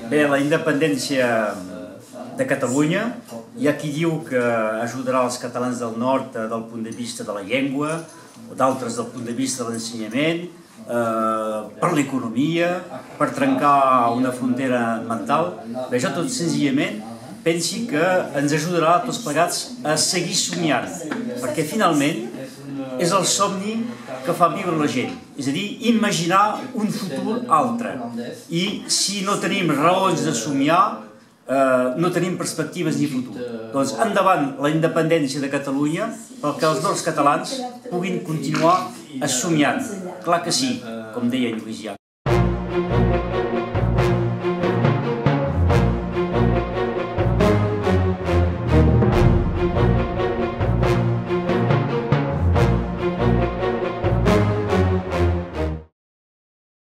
Bé, la independència de Catalunya, hi ha qui diu que ajudarà els catalans del nord del punt de vista de la llengua, o d'altres del punt de vista de l'ensenyament, per l'economia, per trencar una frontera mental. Bé, jo tot senzillament pensi que ens ajudarà a tots plegats a seguir somiant, perquè finalment és el somni que fa viure la gent, és a dir, imaginar un futur altre. I si no tenim raons de somiar, no tenim perspectives ni futur. Doncs endavant la independència de Catalunya perquè els nord catalans puguin continuar somiant. Clar que sí, com deia en Lluís Llach.